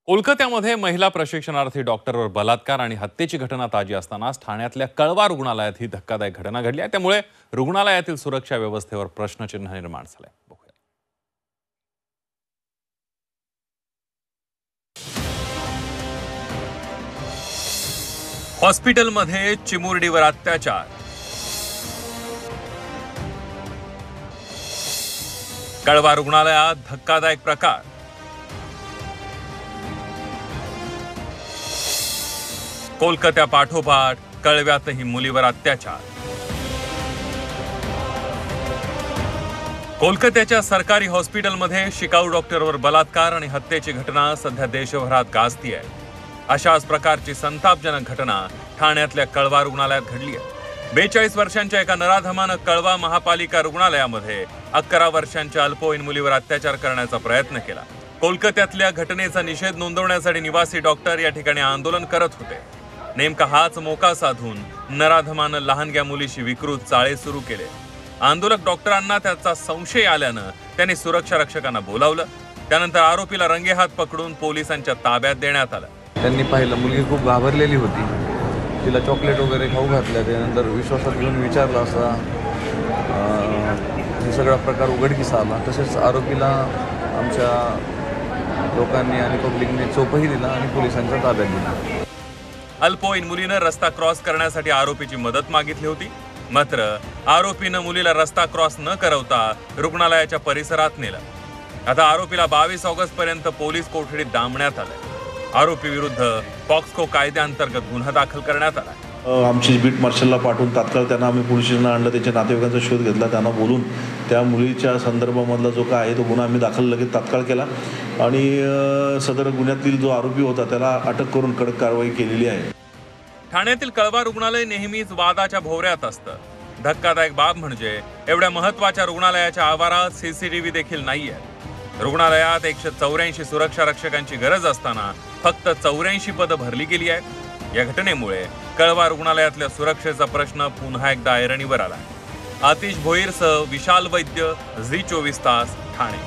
कोलकात्यामध्ये महिला प्रशिक्षणार्थी डॉक्टरवर बलात्कार आणि हत्येची घटना ताजी असतानाच ठाण्यातल्या कळवा रुग्णालयात ही धक्कादायक घटना घडली आहे। त्यामुळे रुग्णालयातील सुरक्षा व्यवस्थेवर प्रश्नचिन्ह निर्माण झालंय। बघूया। हॉस्पिटलमध्ये चिमुरडीवर अत्याचार, कळवा रुग्णालयात धक्कादायक प्रकार, कोलकात्या पाठोपाठ कळव्यातही मुलीवर अत्याचार। कोलकात्याच्या सरकारी हॉस्पिटलमध्ये शिकाऊ डॉक्टरवर बलात्कार आणि हत्येची घटना सध्या देशभरात गाजतीये। अशाच प्रकारची संतापजनक घटना ठाण्यातल्या कळवा रुग्णालयात घडली आहे। 42 वर्षांच्या एका नराधमानं कळवा महापालिका रुग्णालयामध्ये 11 वर्षांच्या अल्पवयीन मुलीवर अत्याचार करण्याचा प्रयत्न केला। कोलकात्यातल्या घटनेचा निषेध नोंदवण्यासाठी निवासी डॉक्टर या ठिकाणी आंदोलन करत होते। नेमका हाच मोका साधून नराधमानं लहानग्या मुलीशी विकृत चाळे सुरू केले। आंदोलक डॉक्टरांना त्याचा संशय आल्यानं त्यांनी सुरक्षा रक्षकांना बोलावलं। त्यानंतर आरोपीला रंगेहात पकडून पोलिसांच्या ताब्यात देण्यात आलं। त्यांनी पाहिलं मुलगी खूप घाबरलेली होती, तिला चॉकलेट वगैरे खाऊ घातल्या। त्यानंतर विश्वासात घेऊन विचारलं असता हे सगळा प्रकार उघडकीस आला। तसेच आरोपीला आमच्या लोकांनी आणि पब्लिकने चोपही दिला आणि पोलिसांच्या ताब्यात दिला। अल्पवयीन मुलीनं रस्ता क्रॉस करण्यासाठी आरोपीची मदत मागितली होती, मात्र आरोपीनं मुलीला रस्ता क्रॉस न करवता रुग्णालयाच्या परिसरात नेलं। आता आरोपीला 22 ऑगस्ट पर्यंत पोलीस कोठडीत डांबण्यात आलंय। आरोपी विरुद्ध पॉक्सको कायद्याअंतर्गत गुन्हा दाखल करण्यात आला। आमची बीट मार्शलला पाठवून तात्काळ त्यांना आम्ही पोलीस स्टेशनला आणलं। त्यांच्या नातेवाईकांचा शोध घेतला, त्यांना बोलून त्या मुलीच्या संदर्भामधला जो काय आहे तो गुन्हा आम्ही दाखल लगेच तात्काळ केला आणि सदर गुन्ह्यातील जो आरोपी होता त्याला अटक करून कडक कारवाई केलेली आहे। ठाण्यातील कळवा रुग्णालय नेहमीच वादाच्या भोवऱ्यात असतं। धक्कादायक बाब म्हणजे एवढ्या महत्त्वाच्या रुग्णालयाच्या आवारात सीसीटीव्ही देखील नाहीये। रुग्णालयात 184 सुरक्षा रक्षकांची गरज असताना फक्त 84 पदं भरली गेली आहेत। या घटनेमुळे कळवा रुग्णालयातल्या सुरक्षेचा प्रश्न पुन्हा एकदा ऐरणीवर आला। आतिश भोईरसह विशाल वैद्य, झी 24 तास, ठाणे।